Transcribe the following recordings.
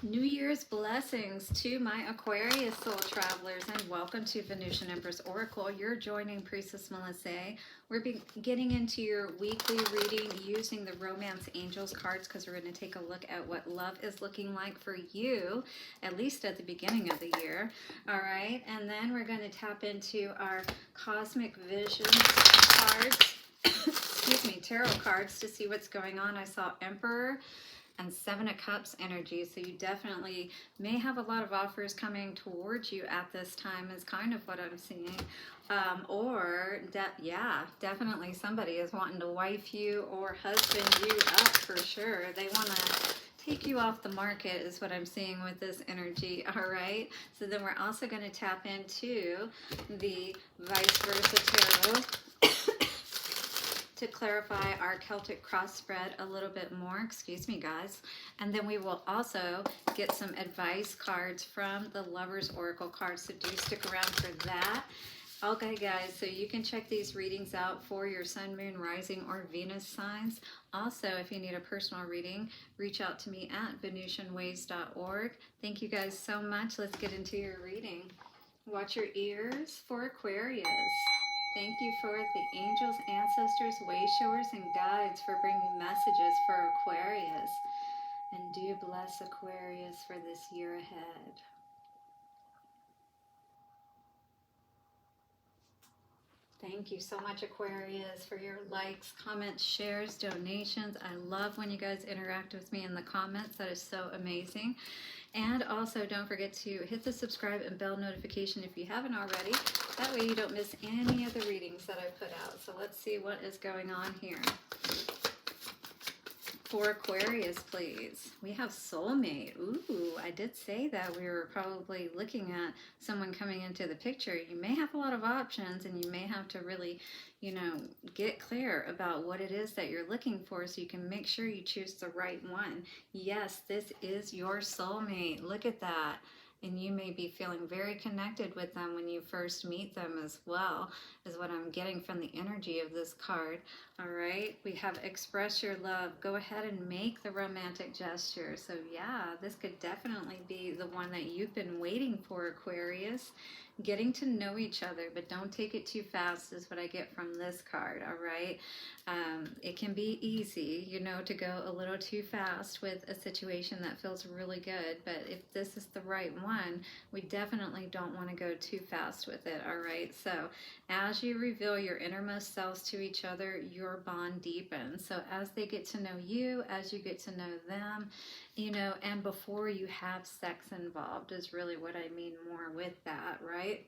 New Year's blessings to my Aquarius soul travelers, and welcome to Venusian Empress Oracle. You're joining Priestess Melissa. We're getting into your weekly reading using the Romance Angels cards because we're going to take a look at what love is looking like for you, at least at the beginning of the year. All right, and then we're going to tap into our Cosmic Vision cards, excuse me, tarot cards to see what's going on. I saw Emperor and Seven of Cups energy, so you definitely may have a lot of offers coming towards you at this time is kind of what I'm seeing. Definitely somebody is wanting to wife you or husband you up for sure. They want to take you off the market is what I'm seeing with this energy. All right, so then we're also going to tap into the vice versa tarot to clarify our Celtic cross spread a little bit more. Excuse me, guys. And then we will also get some advice cards from the Lovers Oracle cards, so do stick around for that. Okay, guys, so you can check these readings out for your Sun, Moon, Rising, or Venus signs. Also, if you need a personal reading, reach out to me at VenusianWays.org. Thank you guys so much. Let's get into your reading. Watch your ears for Aquarius. Thank you for the angels, ancestors, way showers, and guides for bringing messages for Aquarius. And do bless Aquarius for this year ahead. Thank you so much, Aquarius, for your likes, comments, shares, donations. I love when you guys interact with me in the comments. That is so amazing. And also, don't forget to hit the subscribe and bell notification if you haven't already. That way you don't miss any of the readings that I put out. So let's see what is going on here. For Aquarius, please. We have soulmate. Ooh, I did say that we were probably looking at someone coming into the picture. You may have a lot of options and you may have to really, get clear about what it is that you're looking for so you can make sure you choose the right one. Yes, this is your soulmate. Look at that. And you may be feeling very connected with them when you first meet them as well, is what I'm getting from the energy of this card. All right, we have express your love. Go ahead and make the romantic gesture. So yeah, this could definitely be the one that you've been waiting for, Aquarius. Getting to know each other, but don't take it too fast is what I get from this card, all right? It can be easy, to go a little too fast with a situation that feels really good, but if this is the right one, we definitely don't want to go too fast with it, all right? So as you reveal your innermost selves to each other, your bond deepens. So as they get to know you, as you get to know them, and before you have sex involved is really what I mean more with that, right?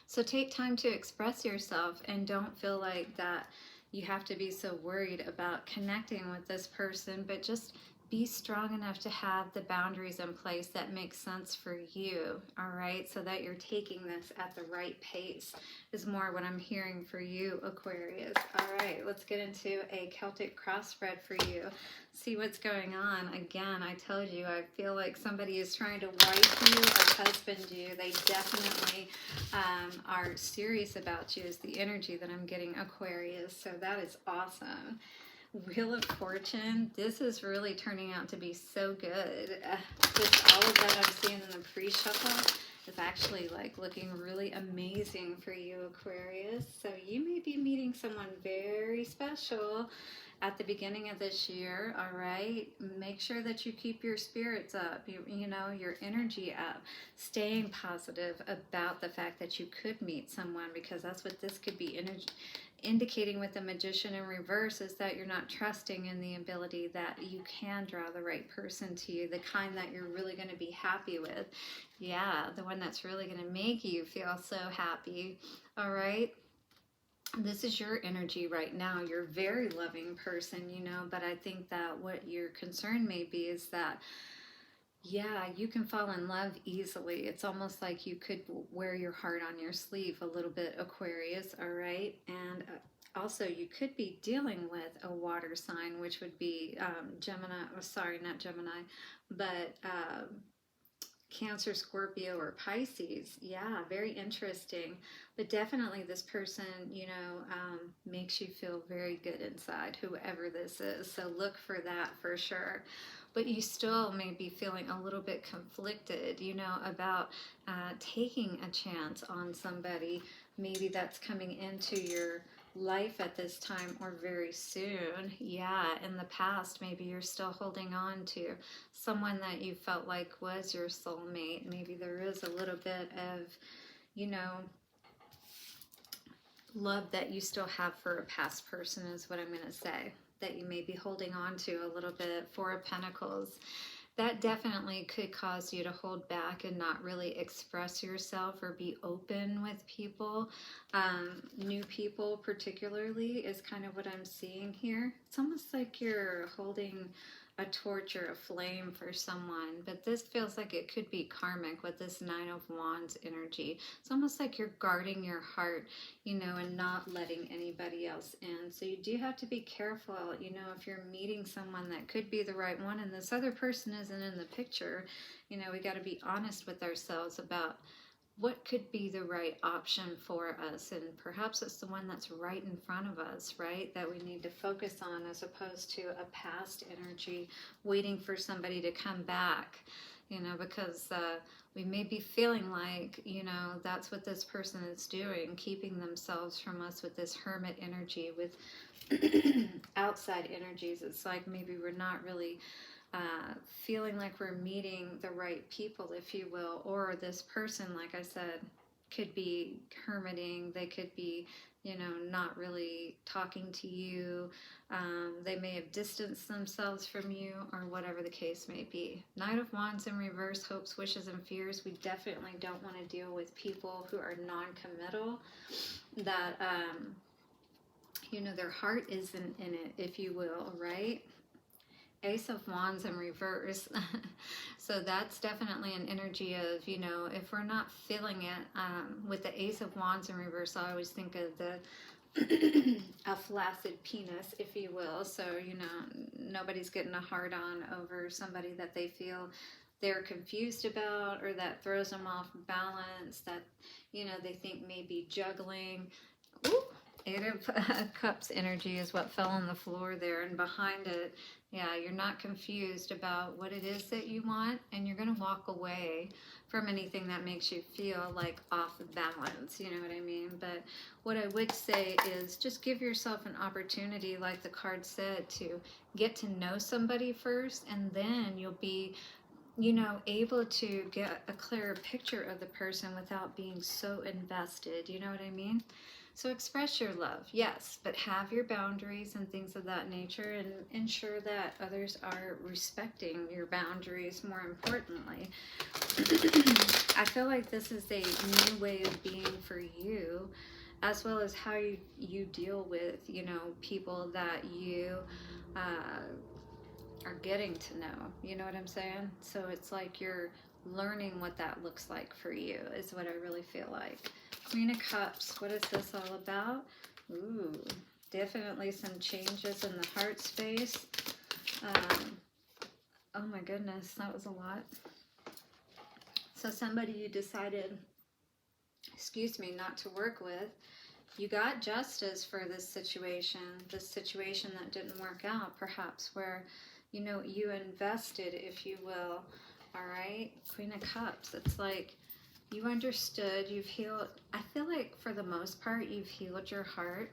So take time to express yourself and don't feel like that you have to be so worried about connecting with this person, but just be strong enough to have the boundaries in place that make sense for you, all right? So that you're taking this at the right pace is more what I'm hearing for you, Aquarius. All right, let's get into a Celtic cross spread for you. See what's going on. Again, I told you, I feel like somebody is trying to wife you or husband you. They definitely are serious about you is the energy that I'm getting, Aquarius. So that is awesome. Wheel of Fortune, this is really turning out to be so good. Just all of that I'm seeing in the pre-shuffle is actually like looking really amazing for you, Aquarius. So you may be meeting someone very special at the beginning of this year, all right? Make sure that you keep your spirits up, your energy up, staying positive about the fact that you could meet someone, because that's what this could be indicating with the Magician in reverse, is that you're not trusting in the ability that you can draw the right person to you, the kind that you're really going to be happy with. Yeah, the one that's really going to make you feel so happy, all right? This is your energy right now. You're a very loving person, but I think that what your concern may be is that, yeah, you can fall in love easily. It's almost like you could wear your heart on your sleeve a little bit, Aquarius, all right? And also, you could be dealing with a water sign, which would be Gemini, not Gemini, but Cancer, Scorpio, or Pisces. Yeah, very interesting. But definitely this person, makes you feel very good inside, whoever this is. So look for that for sure. but you still may be feeling a little bit conflicted, you know, about taking a chance on somebody maybe that's coming into your life at this time or very soon. Yeah, in the past, maybe you're still holding on to someone that you felt like was your soulmate. Maybe there is a little bit of, you know, love that you still have for a past person, is what I'm going to say, that you may be holding on to a little bit. Four of Pentacles. That definitely could cause you to hold back and not really express yourself or be open with people. New people particularly is kind of what I'm seeing here. It's almost like you're holding a torch or a flame for someone, but this feels like it could be karmic with this Nine of Wands energy. It's almost like you're guarding your heart, you know, and not letting anybody else in. So you do have to be careful, you know, if you're meeting someone that could be the right one and this other person isn't in the picture, you know, we got to be honest with ourselves about what could be the right option for us, and perhaps it's the one that's right in front of us, right, that we need to focus on, as opposed to a past energy waiting for somebody to come back, you know, because we may be feeling like, you know, that's what this person is doing, keeping themselves from us with this hermit energy, with outside energies. It's like maybe we're not really feeling like we're meeting the right people, if you will, or this person, like I said, could be hermiting. They could be, you know, not really talking to you. They may have distanced themselves from you, or whatever the case may be. Knight of Wands in reverse, hopes, wishes, and fears. We definitely don't want to deal with people who are non-committal, that, you know, their heart isn't in it, if you will, right? Ace of Wands in reverse. So that's definitely an energy of, you know, if we're not feeling it, with the Ace of Wands in reverse, I always think of the a flaccid penis, if you will. So, you know, nobody's getting a hard on over somebody that they feel they're confused about, or that throws them off balance, that, you know, they think maybe juggling. Ooh, Eight of Cups energy is what fell on the floor there, and behind it, yeah, you're not confused about what it is that you want, and you're going to walk away from anything that makes you feel like off balance, you know what I mean? But what I would say is just give yourself an opportunity, like the card said, to get to know somebody first, and then you'll be, you know, able to get a clearer picture of the person without being so invested, you know what I mean? So express your love, yes, but have your boundaries and things of that nature, and ensure that others are respecting your boundaries, more importantly. I feel like this is a new way of being for you, as well as how you deal with, you know, people that you are getting to know, you know what I'm saying? So it's like you're learning what that looks like for you, is what I really feel like. Queen of Cups, what is this all about? Ooh, definitely some changes in the heart space. Oh my goodness, that was a lot. So somebody you decided, excuse me, not to work with. You got justice for this situation that didn't work out, perhaps, where, you know, you invested, if you will. All right, Queen of Cups, it's like you understood, you've healed. I feel like for the most part, you've healed your heart.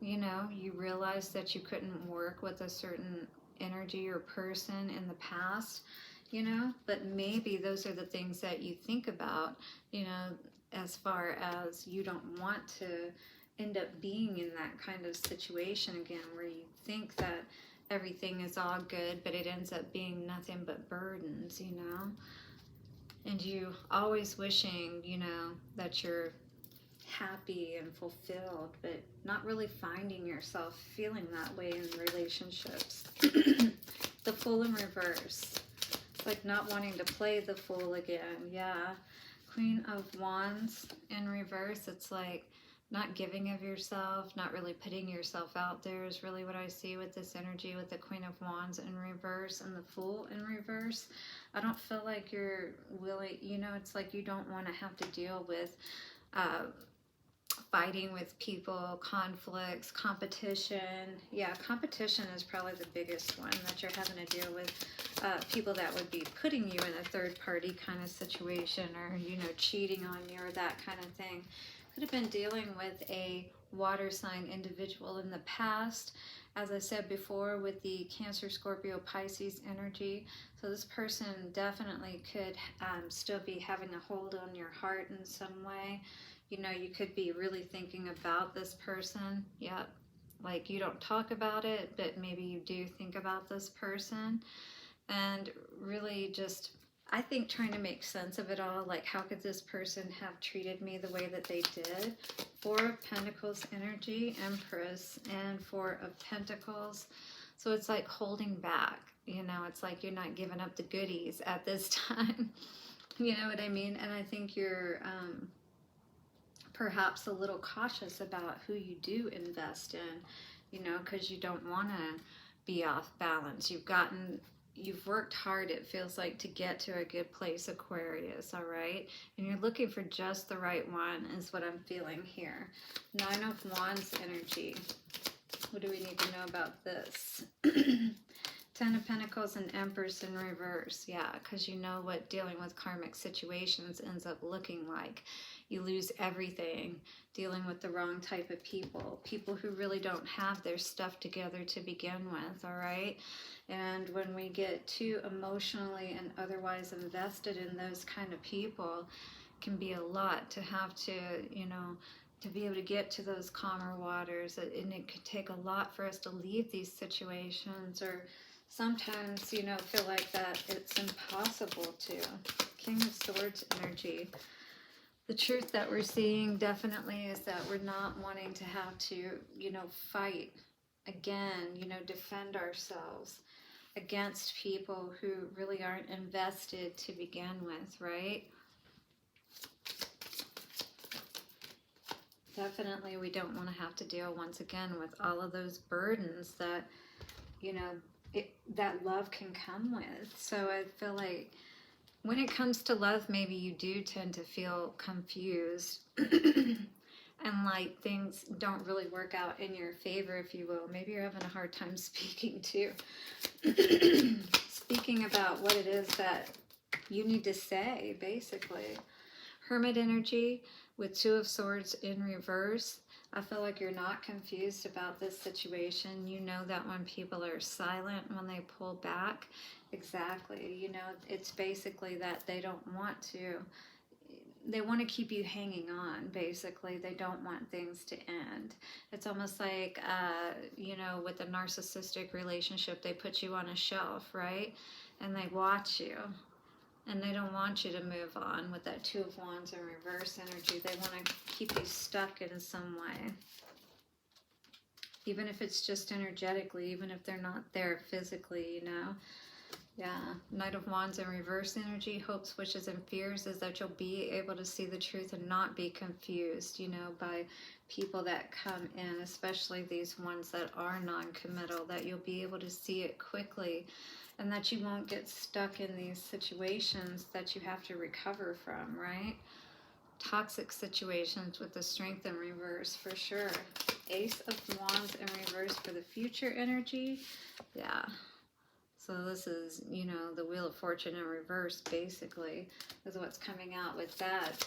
You know, you realized that you couldn't work with a certain energy or person in the past, you know, but maybe those are the things that you think about, you know, as far as you don't want to end up being in that kind of situation again, where you think that everything is all good, but it ends up being nothing but burdens, you know? And you always wishing, you know, that you're happy and fulfilled, but not really finding yourself feeling that way in relationships. The Fool in reverse. It's like not wanting to play the fool again. Yeah. Queen of Wands in reverse. It's like not giving of yourself, not really putting yourself out there is really what I see with this energy, with the Queen of Wands in reverse and the Fool in reverse. I don't feel like you're willing, you know, it's like you don't want to have to deal with fighting with people, conflicts, competition. Yeah, competition is probably the biggest one that you're having to deal with. People that would be putting you in a third party kind of situation, or, you know, cheating on you or that kind of thing. Could have been dealing with a water sign individual in the past, as I said before, with the Cancer, Scorpio, Pisces energy. So this person definitely could still be having a hold on your heart in some way. You know, you could be really thinking about this person. Yep. Like, you don't talk about it, but maybe you do think about this person. And really just, I think, trying to make sense of it all. Like, how could this person have treated me the way that they did? Four of Pentacles energy, Empress, and Four of Pentacles. So it's like holding back. You know, it's like you're not giving up the goodies at this time. You know what I mean? And I think you're perhaps a little cautious about who you do invest in, you know, because you don't want to be off balance. You've worked hard, it feels like, to get to a good place, Aquarius, all right? And you're looking for just the right one is what I'm feeling here. Nine of Wands energy. What do we need to know about this? 10 of Pentacles and Empress in reverse. Yeah, because you know what dealing with karmic situations ends up looking like. You lose everything dealing with the wrong type of people. People who really don't have their stuff together to begin with, all right? And when we get too emotionally and otherwise invested in those kind of people, it can be a lot to have to, you know, to be able to get to those calmer waters. And it could take a lot for us to leave these situations, or sometimes, you know, feel like that it's impossible to. King of Swords energy. The truth that we're seeing definitely is that we're not wanting to have to, you know, fight again, you know, defend ourselves against people who really aren't invested to begin with, right? Definitely we don't want to have to deal once again with all of those burdens that, you know, that love can come with. So I feel like when it comes to love, maybe you do tend to feel confused and like things don't really work out in your favor, if you will. Maybe you're having a hard time speaking too. Speaking about what it is that you need to say, basically. Hermit energy with Two of Swords in reverse. I feel like you're not confused about this situation. You know that when people are silent, when they pull back, exactly, you know, it's basically that they don't want to, they want to keep you hanging on, basically. They don't want things to end. It's almost like, you know, with a narcissistic relationship, they put you on a shelf, right? And they watch you. And they don't want you to move on with that Two of Wands in reverse energy. They want to keep you stuck in some way. Even if it's just energetically, even if they're not there physically, you know. Yeah, Knight of Wands in reverse energy, hopes, wishes, and fears is that you'll be able to see the truth and not be confused, you know, by people that come in, especially these ones that are non-committal, that you'll be able to see it quickly, and that you won't get stuck in these situations that you have to recover from, right? Toxic situations with the Strength in reverse, for sure. Ace of Wands in reverse for the future energy. Yeah. So this is, you know, the Wheel of Fortune in reverse, basically, is what's coming out with that.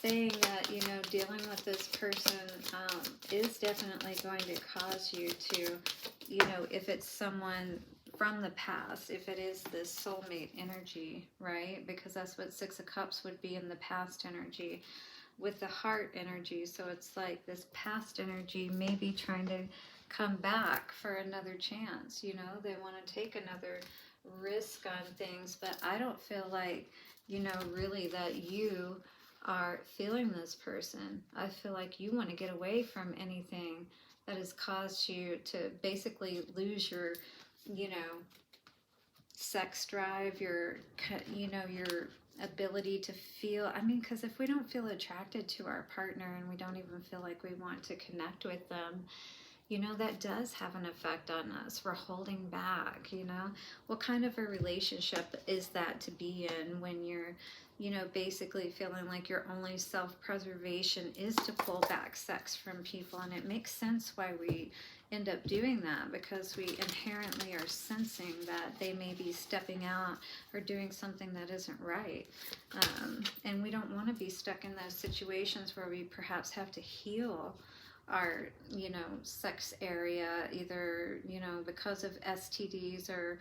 Saying that, you know, dealing with this person is definitely going to cause you to, you know, if it's someone from the past, if it is this soulmate energy, right? Because that's what Six of Cups would be in the past energy with the heart energy. So it's like this past energy maybe trying to come back for another chance, you know, they want to take another risk on things, but I don't feel like, you know, really that you are feeling this person. I feel like you want to get away from anything that has caused you to basically lose your, you know, sex drive, your, you know, your ability to feel, I mean, because if we don't feel attracted to our partner and we don't even feel like we want to connect with them, you know, that does have an effect on us. We're holding back, you know. What kind of a relationship is that to be in when you're, you know, basically feeling like your only self-preservation is to pull back sex from people? And it makes sense why we end up doing that, because we inherently are sensing that they may be stepping out or doing something that isn't right. And we don't want to be stuck in those situations where we perhaps have to heal our, you know, sex area, either, you know, because of STDs or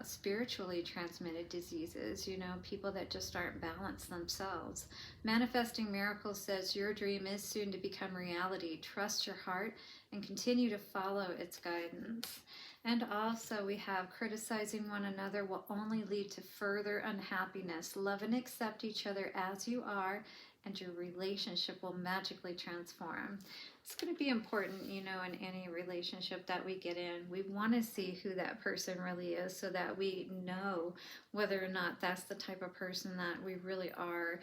spiritually transmitted diseases, you know, people that just aren't balanced themselves. Manifesting Miracles says your dream is soon to become reality. Trust your heart and continue to follow its guidance. And also we have criticizing one another will only lead to further unhappiness. Love and accept each other as you are, and your relationship will magically transform. It's going to be important, you know, in any relationship that we get in. We want to see who that person really is so that we know whether or not that's the type of person that we really are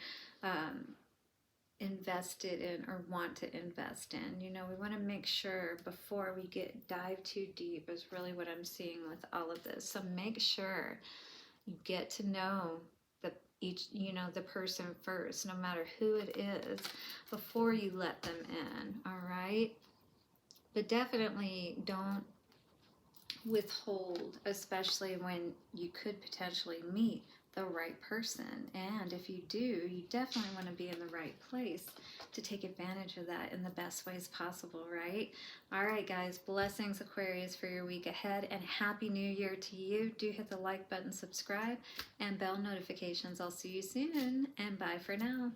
invested in or want to invest in. You know, we want to make sure before we dive too deep, is really what I'm seeing with all of this. So make sure you get to know the person first, no matter who it is, before you let them in. All right, but definitely don't withhold, especially when you could potentially meet the right person. And if you do, you definitely want to be in the right place to take advantage of that in the best ways possible, right? All right, guys, blessings, Aquarius, for your week ahead, and Happy New Year to you. Do hit the like button, subscribe, and bell notifications. I'll see you soon, and bye for now.